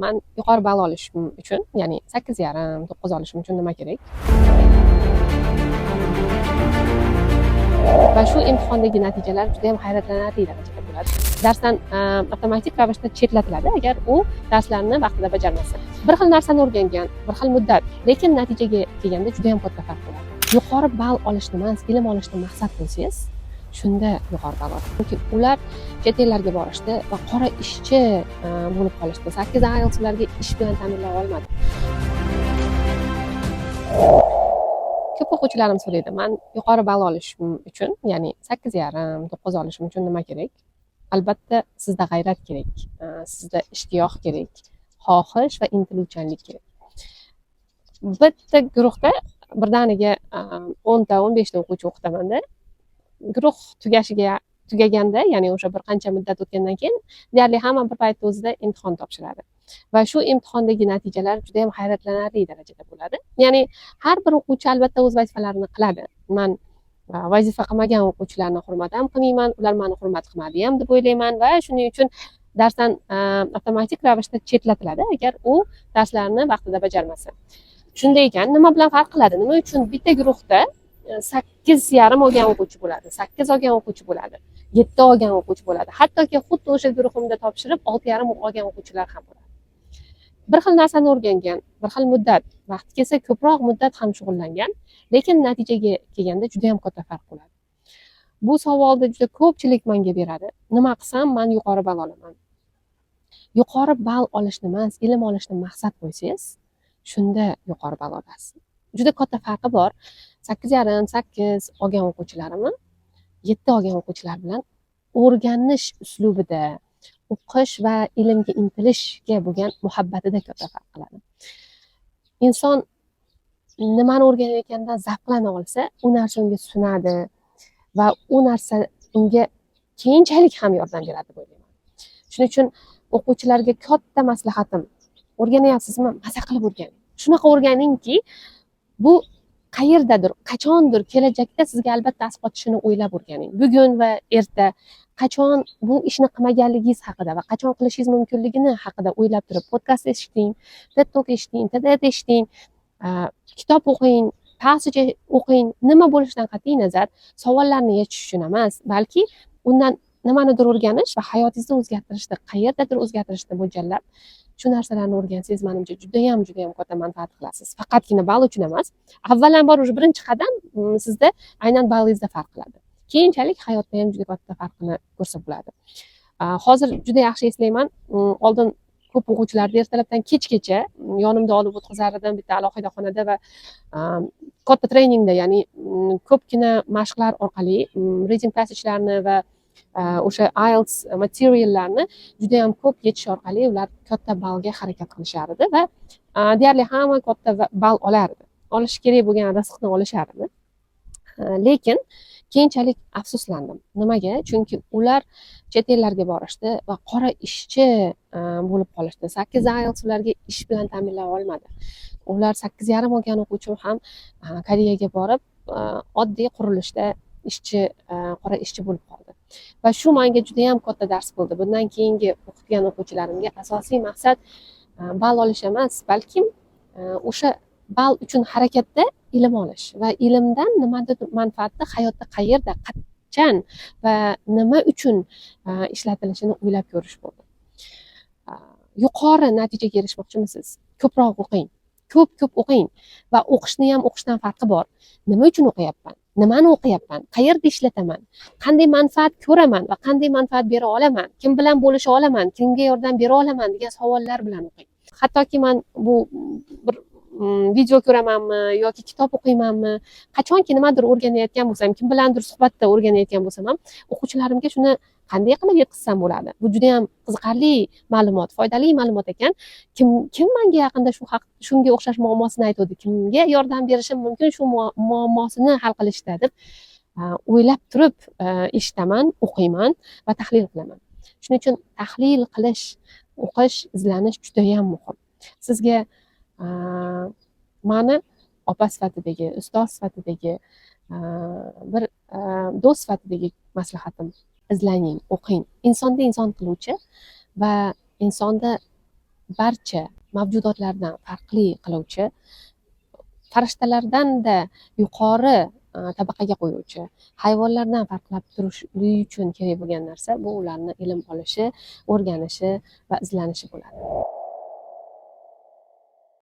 Men yuqori ball olishim uchun, ya'ni 8,5, 9 olishim uchun nima kerak? Va shu imtihondagi natijalar juda ham hayratlanarli darajada bo'ladi. Darsdan avtomatik ravishda chetlatiladi agar u darslarni vaqtida bajarmasa. Bir xil narsani o'rgangan, bir xil muddat, lekin natijaga kelganda juda ham katta farq bo'ladi. Yuqori ball olishni emas, ilm olishni maqsad qilsangiz, shunda yuqori ball olasiz. Chunki ular chet ellarga borishdi va qora ishchi bo'lib qolishdi. 8 IELTS ularga ish bilan ta'minlay olmadi. Ko'p o'quvchilarim so'raydi, men yuqori ball olishim uchun, ya'ni 8,5, 9 olishim uchun nima kerak? Albatta, sizda g'ayrat kerak, sizda ishtiyoq kerak, xohish va intiluvchanlik kerak. Bitta guruhda birdaniga 10 ta, 15 ta o'quvchi o'qitamanda, guruh tugaganda, ya'ni o'sha bir qancha muddat o'tgandan keyin deyarli hamma bir paytda o'zida imtihon topshiradi. Va shu imtihondagi natijalar juda ham hayratlanarli darajada bo'ladi. Ya'ni har bir o'quvchi albatta o'z vazifalarini qiladi. Men vazifa qilmagan o'quvchilarni hurmat ham qilmayman, ular meni hurmat qilmadi ham deb o'ylayman va shuning uchun darsdan avtomatik ravishda chetlatiladi agar u darslarni vaqtida bajarmasa. Shunday ekan, nima bilan farq qiladi? Nima uchun bitta guruhda 8,5 olgan o'quvchi bo'ladi, 8 olgan o'quvchi bo'ladi, 7 olgan o'quvchi bo'ladi. Hattoki xuddi o'sha guruhimda topshirib 6,5 olgan o'quvchilar ham bo'ladi. Bir xil narsani o'rgangan, bir xil muddat, vaqti kelsa ko'proq muddat ham shug'ullangan, lekin natijaga kelganda juda ham katta farq bo'ladi. Bu savolda juda ko'pchilik menga beradi. Nima qilsam men yuqori ball olaman? Yuqori ball olishni emas, ilm olishni maqsad qo'ysangiz, shunda yuqori ball olasiz. Juda katta farqi bor. 8,5, 8 olgan o'quvchilarimni 7 olgan o'quvchilar bilan o'rganish uslubida, o'qish va ilmga intilishga bo'lgan muhabbatida katta farq qiladi. Inson nimani o'rganayotganidan zavqlana olsa, u narsa unga sunadi va u narsa unga keyinchalik ham yordam beradi deb o'ylayman. Shuning uchun o'quvchilarga katta maslahatim, o'rganyapsizmi, maza qilib o'rganing. Shunaqa o'rganingki, bu qayerdadir, qachondir kelajakda sizga albatta asqotishini o'ylab o'rganing. Bugun va erta qachon bu ishni qilmaganligingiz haqida va qachon qilishingiz mumkinligini haqida o'ylab turib podkast eshiting, TED Talk eshiting, TED eshiting, kitob o'qing, tavsiya o'qing. Nima bo'lishidan qat'iy nazar savollarni yechish uchun emas, balki undan nimanidir o'rganish va hayotingizni o'zgartirishni, qayerdadir o'zgartirishni mo'ljallab shu narsalarni o'rgansangiz, menimcha juda ham katta manfaat qilasiz. Faqatgina ball uchun emas, avvalambor o'sha birinchi qadam sizda aynan ballingizda farq qiladi. Keyinchalik hayotda ham juda katta farqini ko'rsa bo'ladi. Hozir juda yaxshi eslayman, oldin ko'p o'quvchilarni ertalabdan kechgacha yonimda olib o'tkazar edim bitta alohida xonada va katta treningda, ya'ni ko'pgina mashqlar orqali reading passage'larni va o'sha IELTS materiallarni juda ham ko'p yechish orqali ular katta ballga harakat qilishar edi va deyarli hamma katta ball olardi. Olish kerak bo'lgan rizqni olishar edi. Lekin keyinchalik afsuslandim. Nimaga? Chunki ular chet ellarga borishdi va qora ishchi bo'lib qolishdi. 8 IELTS ularga ish bilan ta'minlay olmadi. Ular 8,5 olgan o'quvchi ham Koreyaga borib, oddiy qurilishda qora ishchi bo'lib qoldi. Va shu menga juda ham katta dars bo'ldi. Bundan keyingi o'qitgan o'quvchilarimga asosiy maqsad ball olish emas, balkim o'sha ball uchun harakatda ilm olish va ilmdan nimadir manfaatni hayotda qayerda, qachon va nima uchun ishlatilishini o'ylab ko'rish bo'ldi. Yuqori natijaga erishmoqchimisiz? Ko'proq o'qing. Ko'p o'qing va o'qishni ham o'qishdan farqi bor. Nima uchun o'qiyapman? Nimani o'qiyapman? Qayerda ishlataman? Qanday manfaat ko'raman va qanday manfaat bera olaman? Kim bilan bo'lisha olaman? Kimga yordam bera olaman degan savollar bilan o'qing. Hattoki men bu bir video ko'ramanmi yoki kitob o'qiymanmi, qachonki nimadir o'rganayotgan bo'lsam, kim bilandir suhbatda o'rganayotgan bo'lsam ham o'quvchilarimga shuni qanday qilib yetkazsam bo'ladi? Bu juda ham qiziqarli ma'lumot, foydali ma'lumot ekan. Kim menga yaqinda shunga o'xshash muammosini aytdi, kimga yordam berishim mumkin shu muammosini hal qilishda deb o'ylab turib eshitaman, o'qiyman va tahlil qilaman. Shuning uchun tahlil qilish, o'qish, izlanish juda ham muhim. Sizga mani opa sifatidagi, ustoz sifatidagi, bir do'st sifatidagi maslahatim: izlaning, o'qing. Insonda inson qiluvchi va insonda barcha mavjudotlardan farqli qiluvchi, farishtalardanda yuqori tabaqaga qo'yuvchi, hayvonlardan farqlab turishlik uchun kerak bo'lgan narsa bu ularni ilm olishi, o'rganishi va izlanishi bo'ladi.